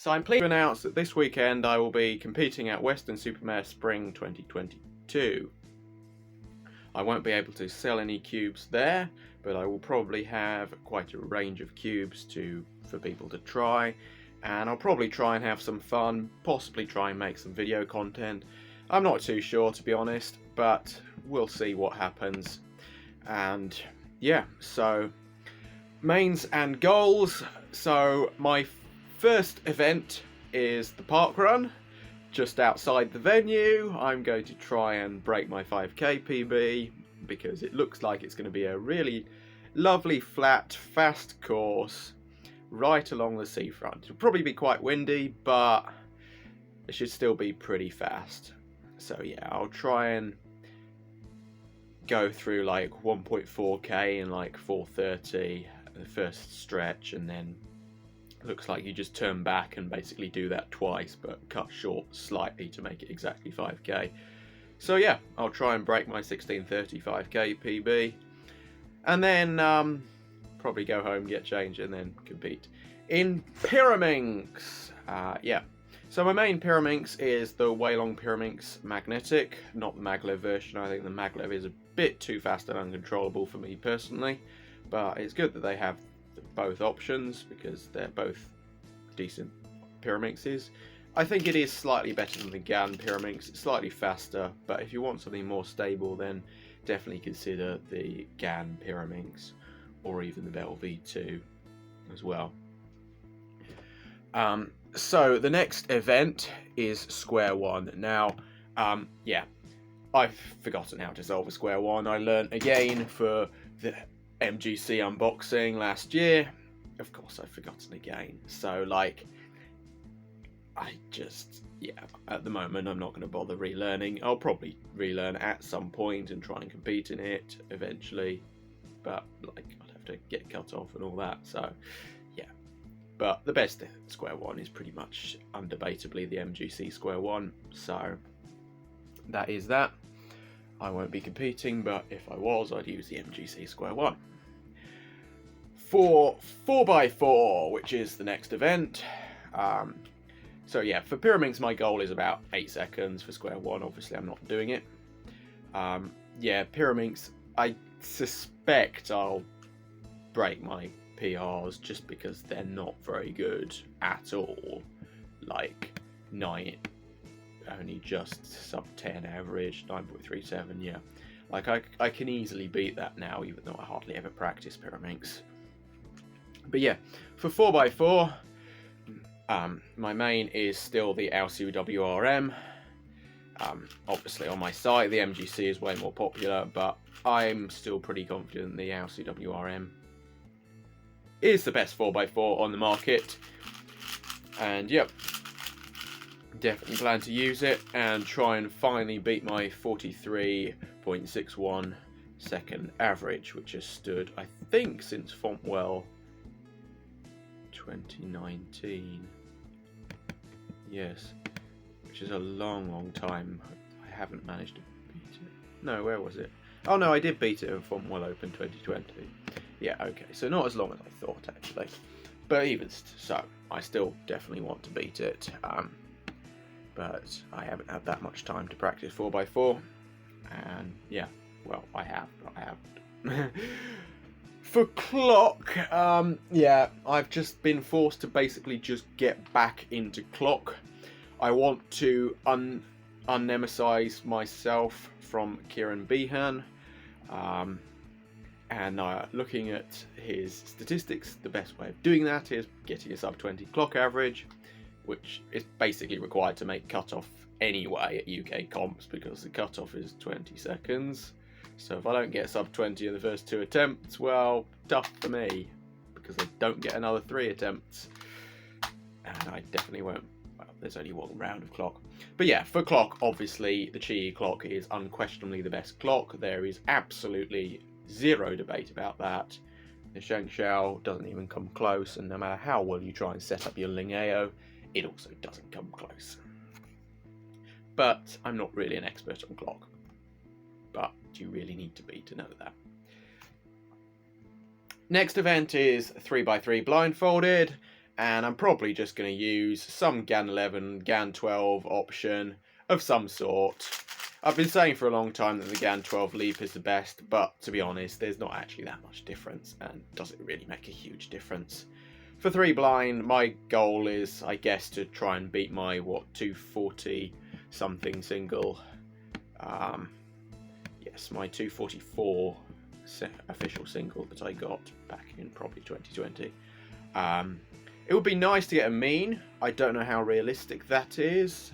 So I'm pleased to announce that this weekend I will be competing at Weston-Super-Mare Spring 2022. I won't be able to sell any cubes there, but I will probably have quite a range of cubes for people to try, and I'll probably try and have some fun, possibly try and make some video content. I'm not too sure, to be honest, but we'll see what happens. And yeah, so mains and goals. So my first event is the park run just outside the venue. I'm going to try and break my 5k PB because it looks like it's going to be a really lovely, flat, fast course right along the seafront. It'll probably be quite windy, but it should still be pretty fast. So yeah, I'll try and go through like 1.4k in like 4:30 the first stretch, and then looks like you just turn back and basically do that twice, but cut short slightly to make it exactly 5k. So yeah, I'll try and break my 16:30 5k PB, and then probably go home, get changed, and then compete in Pyraminx. Yeah, so my main Pyraminx is the Waylong Pyraminx magnetic, not the maglev version. I think the maglev is a bit too fast and uncontrollable for me personally, but it's good that they have both options because they're both decent Pyraminxes. I think it is slightly better than the GAN Pyraminx. It's slightly faster, but if you want something more stable, then definitely consider the GAN Pyraminx or even the Bell V2 as well. So the next event is Square One. Now, yeah, I've forgotten how to solve a Square One. I learned again for the MGC unboxing last year. Of course I've forgotten again. So like, yeah, at the moment I'm not going to bother relearning. I'll probably relearn at some point and try and compete in it eventually, but like I'd have to get cut off and all that, so yeah. But the best Square One is pretty much undebatably the MGC Square One, so that is that. I won't be competing, but if I was, I'd use the MGC Square One. For 4x4, which is the next event, so yeah, for Pyraminx my goal is about 8 seconds. For Square One, obviously I'm not doing it. Yeah, Pyraminx, I suspect I'll break my PRs just because they're not very good at all. Like 9, only just sub 10 average, 9.37, yeah. Like I can easily beat that now, even though I hardly ever practice Pyraminx. But yeah, for 4x4, my main is still the LCWRM. Obviously on my site the MGC is way more popular, but I'm still pretty confident the LCWRM is the best 4x4 on the market. And yep, definitely plan to use it and try and finally beat my 43.61 second average, which has stood, I think, since Fontwell 2019. Yes, which is a long time. I haven't managed to beat it. No, where was it? Oh no, I did beat it in Fontwell Open 2020. Yeah, okay, so not as long as I thought actually, but even so, I still definitely want to beat it. But I haven't had that much time to practice 4x4, and yeah, well, I have, but I haven't. For clock, yeah, I've just been forced to basically just get back into clock. I want to unnemesize myself from Kieran Behan, and looking at his statistics, the best way of doing that is getting a sub 20 clock average, which is basically required to make cutoff anyway at UK comps because the cutoff is 20 seconds. So if I don't get sub 20 in the first 2 attempts, well, tough for me, because I don't get another 3 attempts. And I definitely won't, well, there's only 1 round of clock. But yeah, for clock, obviously, the Chi clock is unquestionably the best clock. There is absolutely zero debate about that. The Shengshao doesn't even come close, and no matter how well you try and set up your Lingao, it also doesn't come close. But I'm not really an expert on clock. But you really need to be to know that. Next event is 3x3 blindfolded, and I'm probably just going to use some GAN 11, GAN 12 option of some sort. I've been saying for a long time that the GAN 12 leap is the best, but to be honest, there's not actually that much difference, and doesn't really make a huge difference. For 3 blind, my goal is, I guess, to try and beat my, 240 something single. Yes, my 244 official single that I got back in probably 2020. It would be nice to get a mean. I don't know how realistic that is,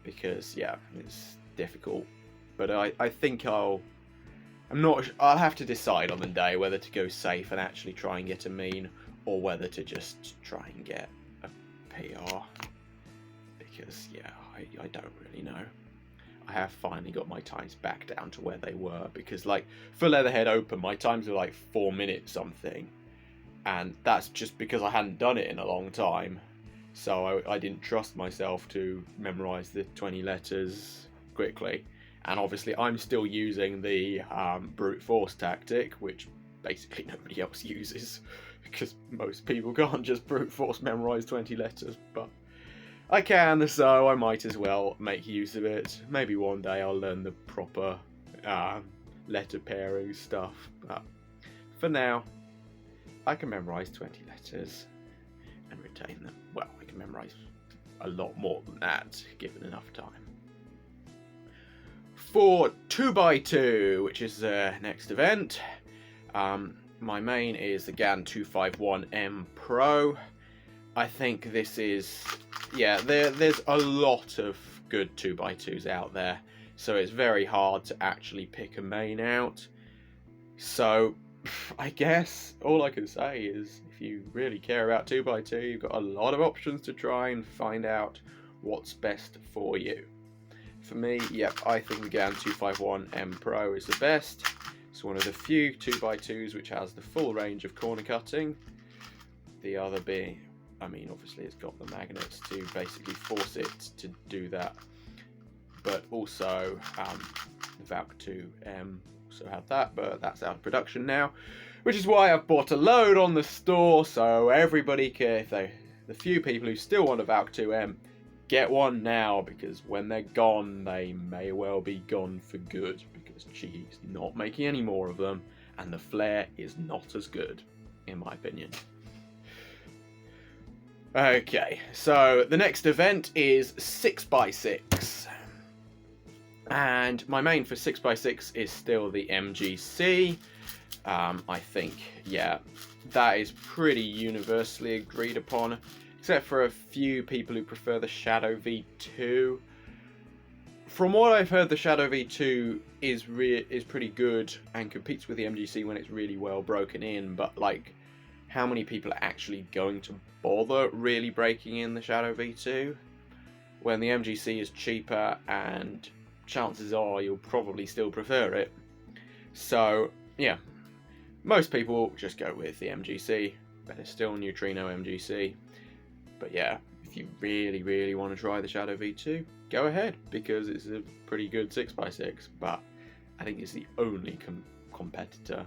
because yeah, it's difficult. But I think I'll have to decide on the day whether to go safe and actually try and get a mean, or whether to just try and get a PR. Because yeah, I don't really know. I have finally got my times back down to where they were, because like for Leatherhead Open my times were like 4 minutes something, and that's just because I hadn't done it in a long time, so I didn't trust myself to memorize the 20 letters quickly. And obviously I'm still using the brute force tactic, which basically nobody else uses, because most people can't just brute force memorize 20 letters, but I can, so I might as well make use of it. Maybe one day I'll learn the proper letter pairing stuff, but for now I can memorize 20 letters and retain them. Well, I can memorize a lot more than that, given enough time. For 2x2, which is the next event, my main is the GAN 251M Pro. I think this is, yeah, there's a lot of good 2x2s out there, so it's very hard to actually pick a main out. So I guess all I can say is, if you really care about 2x2, you've got a lot of options to try and find out what's best for you. For me, yep, I think the GAN 251M Pro is the best. It's one of the few 2x2s which has the full range of corner cutting. The other being, I mean, obviously it's got the magnets to basically force it to do that, but also the Valk 2M also had that, but that's out of production now, which is why I've bought a load on the store, so everybody can, the few people who still want a Valk 2M, get one now, because when they're gone, they may well be gone for good, because she's not making any more of them, and the flare is not as good, in my opinion. Okay, so the next event is 6x6. And my main for 6x6 is still the MGC. I think, yeah, that is pretty universally agreed upon, except for a few people who prefer the Shadow V2. From what I've heard, the Shadow V2 is pretty good and competes with the MGC when it's really well broken in, but like, how many people are actually going to bother really breaking in the Shadow V2 when the MGC is cheaper, and chances are you'll probably still prefer it? So yeah, most people just go with the MGC, better still Neutrino MGC. But yeah, if you really want to try the Shadow V2, go ahead, because it's a pretty good 6x6, but I think it's the only competitor.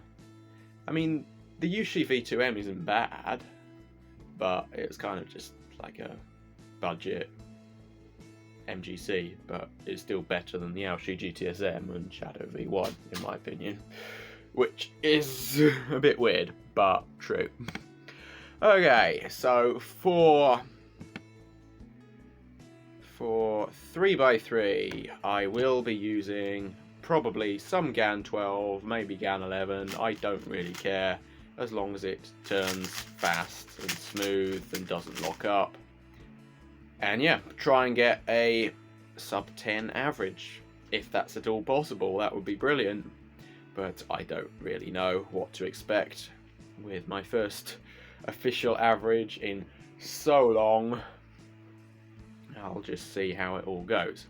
I mean, the Yushi V2M isn't bad, but it's kind of just like a budget MGC, but it's still better than the Aoshi GTSM and Shadow V1, in my opinion, which is a bit weird, but true. Okay, so for 3x3, I will be using probably some GAN 12, maybe GAN 11, I don't really care, as long as it turns fast and smooth and doesn't lock up. And yeah, try and get a sub 10 average, if that's at all possible. That would be brilliant, but I don't really know what to expect with my first official average in so long. I'll just see how it all goes.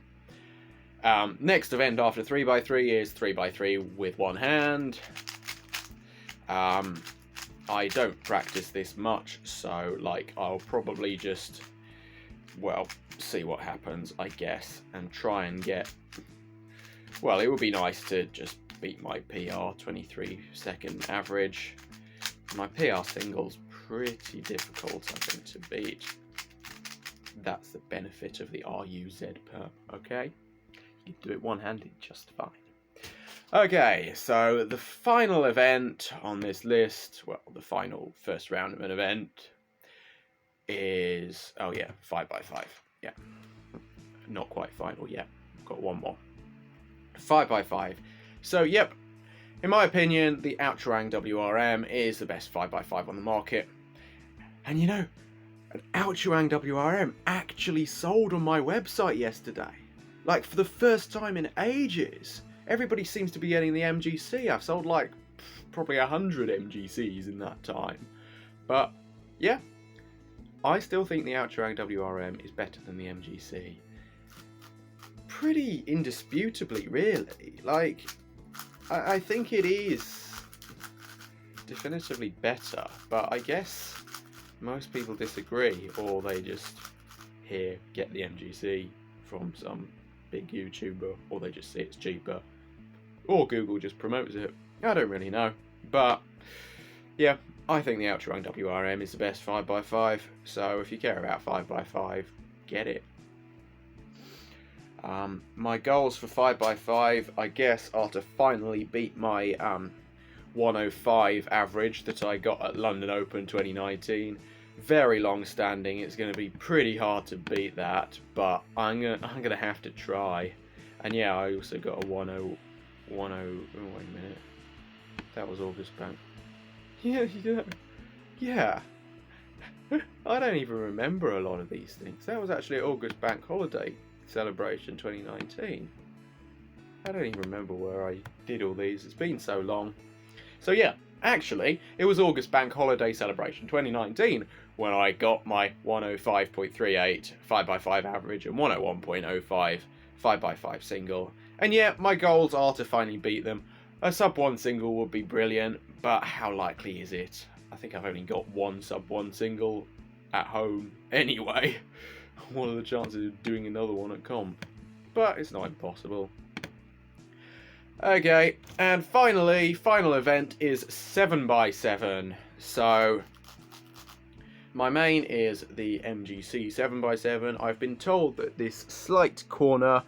Next event after 3x3 is 3x3 with one hand. I don't practice this much, so like I'll probably just, well, see what happens, I guess, and try and get, well, it would be nice to just beat my PR 23 second average. My PR single's pretty difficult, I think, to beat. That's the benefit of the RUZ perp, okay? You do it one-handed just fine. Okay, so the final event on this list, well, the final first round of an event is, 5x5. Yeah, not quite final yet. Got one more. 5x5. So, yep, in my opinion, the Outrang WRM is the best 5x5 on the market. And you know, an Outrang WRM actually sold on my website yesterday. Like, for the first time in ages. Everybody seems to be getting the MGC. I've sold like probably 100 MGCs in that time. But yeah, I still think the Outrang WRM is better than the MGC. Pretty indisputably, really. Like, I think it is definitively better, but I guess most people disagree, or they just get the MGC from some big YouTuber, or they just say it's cheaper, or Google just promotes it. I don't really know, but yeah, I think the Outrang WRM is the best 5x5, so if you care about 5x5, get it. My goals for 5x5, I guess, are to finally beat my 105 average that I got at London Open 2019. Very long standing. It's going to be pretty hard to beat that, but I'm gonna have to try. And yeah, I also got a 10. Oh, wait a minute. That was August Bank. Yeah. I don't even remember a lot of these things. That was actually August Bank Holiday Celebration 2019. I don't even remember where I did all these. It's been so long. So yeah, actually, it was August Bank Holiday Celebration 2019 when I got my 105.38 5x5 average and 101.05 5x5 single. And yeah, my goals are to finally beat them. A sub 1 single would be brilliant, but how likely is it? I think I've only got one sub 1 single at home anyway. What are the chances of doing another one at comp? But it's not impossible. Okay, and finally, final event is 7x7. So, my main is the MGC 7x7. I've been told that this slight corner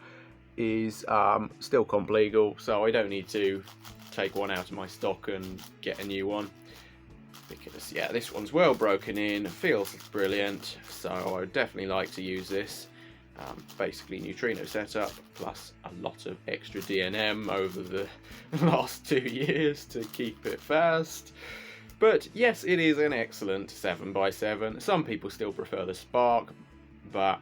is still comp legal, so I don't need to take one out of my stock and get a new one. Because, yeah, this one's well broken in, feels brilliant, so I would definitely like to use this. Basically neutrino setup, plus a lot of extra DNM over the last 2 years to keep it fast. But yes, it is an excellent 7x7. Some people still prefer the Spark, but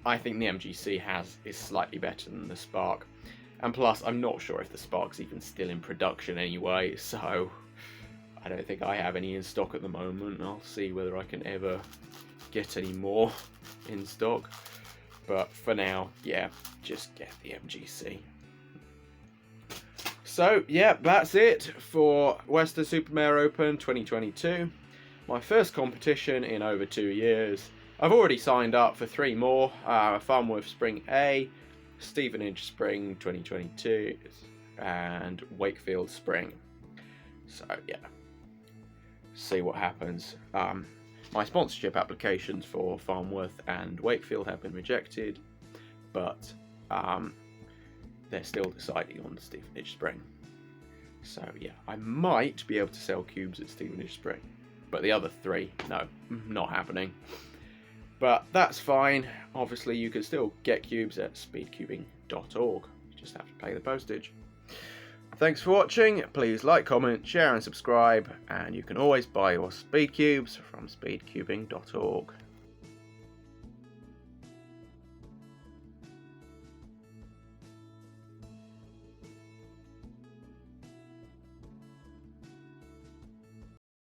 I think the MGC is slightly better than the Spark. And plus, I'm not sure if the Spark's even still in production anyway, so I don't think I have any in stock at the moment. I'll see whether I can ever get any more in stock. But for now, yeah, just get the MGC. So, yeah, that's it for Weston-Super-Mare Open 2022. My first competition in over 2 years. I've already signed up for 3 more. Farnworth Spring A, Stevenage Spring 2022, and Wakefield Spring. So, yeah. See what happens. My sponsorship applications for Farnworth and Wakefield have been rejected, but they're still deciding on the Stevenage Spring. So yeah, I might be able to sell cubes at Stevenage Spring, but the other 3, no, not happening. But that's fine. Obviously, you can still get cubes at speedcubing.org. You just have to pay the postage. Thanks for watching. Please like, comment, share and subscribe, and you can always buy your speed cubes from speedcubing.org.